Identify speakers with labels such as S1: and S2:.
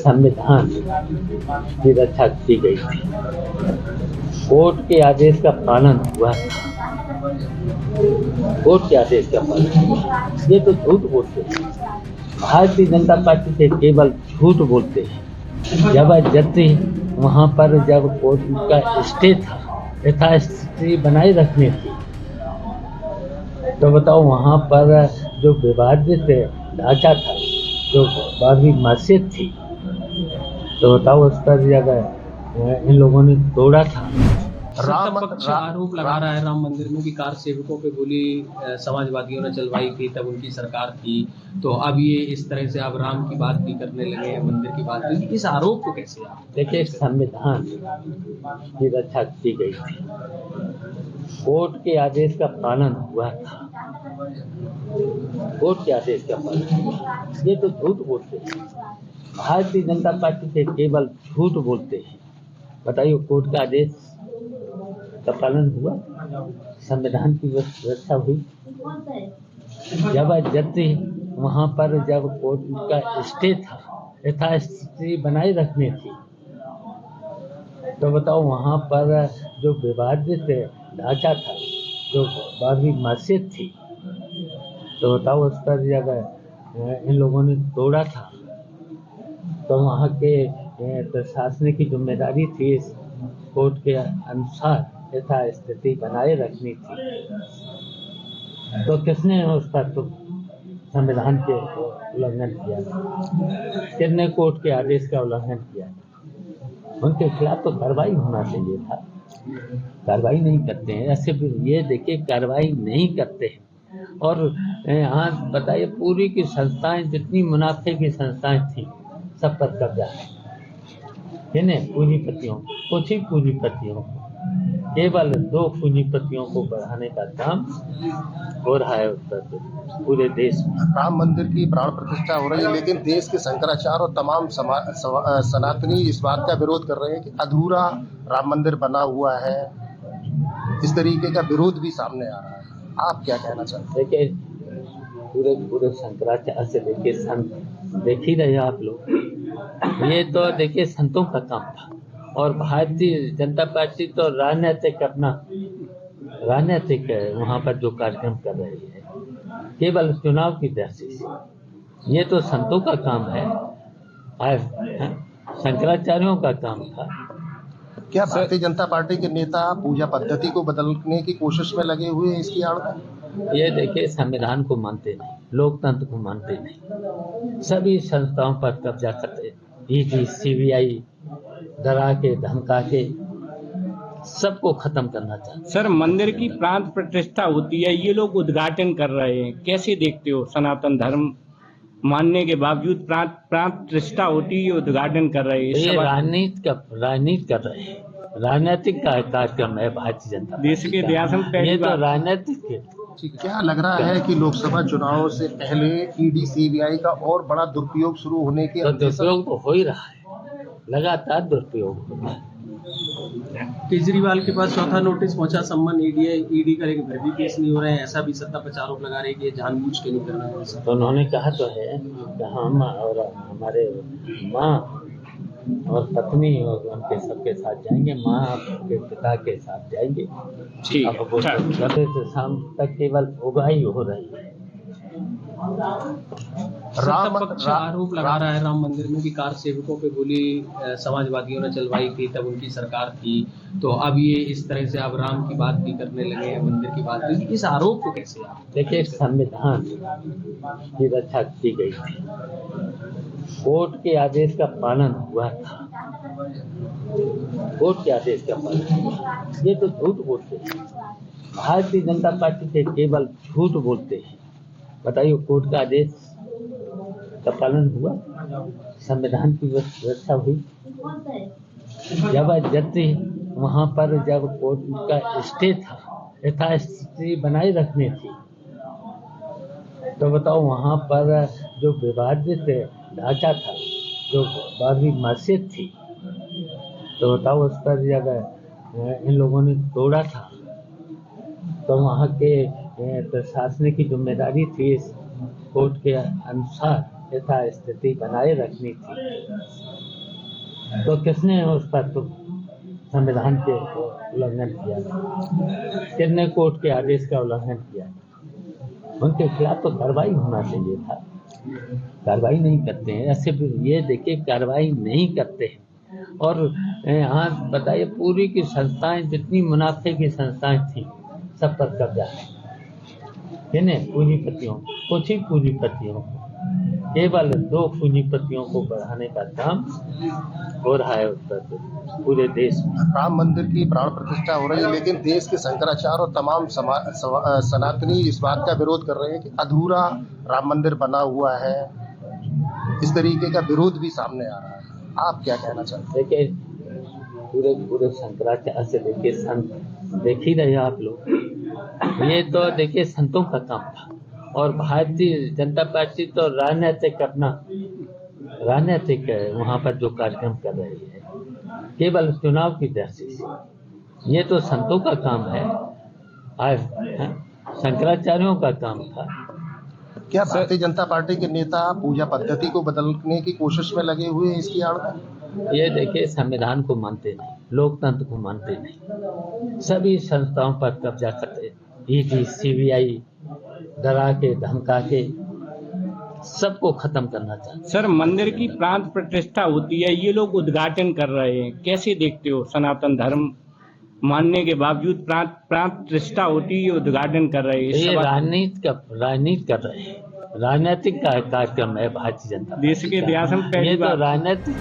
S1: संविधान की रक्षा की गई थी। कोर्ट के आदेश का पालन हुआ था। कोर्ट के आदेश का पालन हुआ। ये तो झूठ बोलते हैं। भारतीय जनता पार्टी से केवल झूठ बोलते हैं। जबरदस्ती वहाँ पर जब कोर्ट का स्टे था, यथास्थिति बनाए रखनी थी, तो बताओ वहाँ पर जो विवादित ढांचा था, जो बाबरी मस्जिद थी, तो बताओ उस पर जब इन लोगों ने तोड़ा था।
S2: सत्ता पक्ष आरोप लगा रहा है राम मंदिर में कि कार सेवकों पे गोली समाजवादियों ने चलवाई थी, तब उनकी सरकार थी। तो अब ये इस तरह से अब राम की बात भी करने लगे हैं, मंदिर की बात भी। इस आरोप को कैसे आप
S1: देखिए, संविधान की रक्षा की गई थी। कोर्ट के आदेश का पालन हुआ था। कोर्ट के आदेश का पालन हुआ। ये तो झूठ बोलते हैं। भारतीय जनता पार्टी से केवल झूठ बोलते हैं। बताइए, कोर्ट का आदेश का पालन हुआ, संविधान की व्यवस्था हुई। जबरदस्ती वहाँ पर जब कोर्ट का स्टे था, यथास्थिति बनाए रखनी थी, तो बताओ वहाँ पर जो विवादित ढांचा था, जो बाबरी मस्जिद थी, तो बताओ उस पर जब इन लोगों ने तोड़ा था, तो वहाँ के प्रशासन की जिम्मेदारी थी इस कोर्ट के अनुसार यथास्थिति बनाए रखनी थी। तो किसने उसका तो संविधान के उल्लंघन किया? किसने कोर्ट के आदेश का उल्लंघन किया? उनके खिलाफ तो कार्रवाई होना चाहिए था। कार्रवाई नहीं करते हैं। ऐसे ये देखिए, कार्रवाई नहीं करते हैं। और यहाँ बताइए, पूरी की संस्थाएं, जितनी मुनाफे की संस्थाएं थी, सब पर कब्जा है। किन्हें? पूंजीपतियों, कुछ ही पूंजीपतियों, केवल 2 पूंजीपतियों को बढ़ाने का काम हो रहा है उत्तर प्रदेश, पूरे देश में।
S3: राम मंदिर की प्राण प्रतिष्ठा हो रही है, लेकिन देश के शंकराचार्य और तमाम सनातनी इस बात का विरोध कर रहे हैं कि अधूरा राम मंदिर बना हुआ है। इस तरीके का विरोध भी सामने आ रहा है। आप क्या कहना चाहते हैं?
S1: देखिए, पूरे शंकराचार्य से देखिए, संत देख ही रहे आप लोग। ये तो देखिए संतों का काम था। और भारतीय जनता पार्टी तो राजनीतिक वहाँ पर जो कार्यक्रम कर रही है, केवल चुनाव की दृष्टि से। ये तो संतों का काम है, शंकराचार्यों का काम था।
S3: क्या भारतीय जनता पार्टी के नेता पूजा पद्धति को बदलने की कोशिश में लगे हुए हैं इसकी आड़ में?
S1: ये देखिए, संविधान को मानते नहीं, लोकतंत्र को मानते नहीं, सभी संस्थाओं पर कब्जा करते, ईडी, सीबीआई डरा के, धमका के सबको खत्म करना चाहते।
S4: सर, मंदिर की प्राण प्रतिष्ठा होती है, ये लोग उद्घाटन कर रहे हैं, कैसे देखते हो? सनातन धर्म मानने के बावजूद प्राण प्रतिष्ठा होती है, उद्घाटन कर रहे हैं।
S1: ये राजनीति कर रहे हैं। राजनीतिक कार्यक्रम है भारतीय जनता
S4: देश के इतिहास में पहली
S1: ये तो
S4: बार।
S1: राजनीतिक है।
S3: क्या लग रहा है कि लोकसभा चुनाव से पहले ईडी, सीबीआई का और बड़ा दुरुपयोग शुरू होने की?
S1: तो दुरुपयोग तो हो ही रहा है, लगातार दुरुपयोग हो रहा है।
S2: केजरीवाल के पास चौथा नोटिस पहुंचा, सम्मन ईडी करेंगे, फिर भी केस नहीं हो रहे हैं। ऐसा भी सत्ता पक्ष आरोप लगा रहे हैं कि ये जानबूझ के नहीं कर रहे हैं। ऐसा
S1: तो उन्होंने कहा तो है कि हम और हमारे माँ और पत्नी और उनके सबके साथ जाएंगे, माँ के पिता के साथ जाएंगे। अब वो सुबह से शाम तक केवल उगाही हो रही है।
S2: सत्ता पक्ष आरोप लगा रहा है राम मंदिर में कि कार सेवकों पे गोली समाजवादियों ने चलवाई थी, तब उनकी सरकार थी। तो अब ये इस तरह से अब राम की बात भी करने लगे हैं, मंदिर की बात भी। इस आरोप को कैसे आप
S1: देखिए, संविधान की रक्षा की गई थी। कोर्ट के आदेश का पालन हुआ था। कोर्ट के आदेश का पालन हुआ। ये तो झूठ बोलते हैं। भारतीय जनता पार्टी से केवल झूठ बोलते हैं। बताइए, कोर्ट का आदेश का पालन हुआ, संविधान की व्यवस्था हुई। जबरदस्ती वहाँ पर जब कोर्ट का स्टे था, यथास्थिति बनाए रखनी थी, तो बताओ वहाँ पर जो विवादित ढांचा था, जो बाबरी मस्जिद थी, तो बताओ उस पर जब इन लोगों ने तोड़ा था, तो वहाँ के प्रशासन की जिम्मेदारी थी इस कोर्ट के अनुसार यथास्थिति बनाए रखनी थी। तो किसने उस पर तो संविधान के उल्लंघन किया था? किसने कोर्ट के आदेश का उल्लंघन किया था? उनके खिलाफ तो कार्रवाई होना चाहिए था। कार्रवाई नहीं करते हैं। ऐसे भी ये देखिए कार्रवाई नहीं करते हैं। और यहाँ बताइए पूरी की संस्थाएं जितनी मुनाफे की संस्थाएं थी सब पर कब्जा है। किन्हें? पूंजीपतियों, कुछ ही पूंजीपतियों को, केवल 2 पूंजीपतियों को बढ़ाने का काम हो रहा है उत्तर प्रदेश पूरे देश में।
S3: राम मंदिर की प्राण प्रतिष्ठा हो रही है, लेकिन देश के शंकराचार्य और तमाम सनातनी इस बात का विरोध कर रहे हैं कि अधूरा राम मंदिर बना हुआ है। इस तरीके का विरोध भी सामने आ रहा है। आप क्या कहना चाहते हैं?
S1: देखिए पूरे शंकराचार्य से देखिए संत देख ही रहे आप लोग। ये तो देखिए संतों का काम था। और भारतीय जनता पार्टी तो राजनीतिक वहाँ पर जो कार्यक्रम कर रही है केवल चुनाव की दृष्टि से। ये तो संतों का काम है, शंकराचार्यों का काम था।
S3: क्या भारतीय जनता पार्टी के नेता पूजा पद्धति को बदलने की कोशिश में लगे हुए हैं इसकी आड़ में?
S1: ये देखिए संविधान को मानते नहीं, लोकतंत्र को मानते नहीं, सभी संस्थाओं पर कब्जा करते, ईडी सीबीआई डरा के धमका के सबको खत्म करना चाहते।
S4: सर मंदिर की प्राण प्रतिष्ठा होती है, ये लोग उद्घाटन कर रहे हैं, कैसे देखते हो? सनातन धर्म मानने के बावजूद प्राण प्रतिष्ठा होती है, उद्घाटन कर रहे हैं।
S1: ये राजनीति कर रहे हैं। राजनीतिक कार्यक्रम है भारतीय जनता
S4: देश के इतिहास में पहली
S1: ये तो
S4: बार
S1: राजनीतिक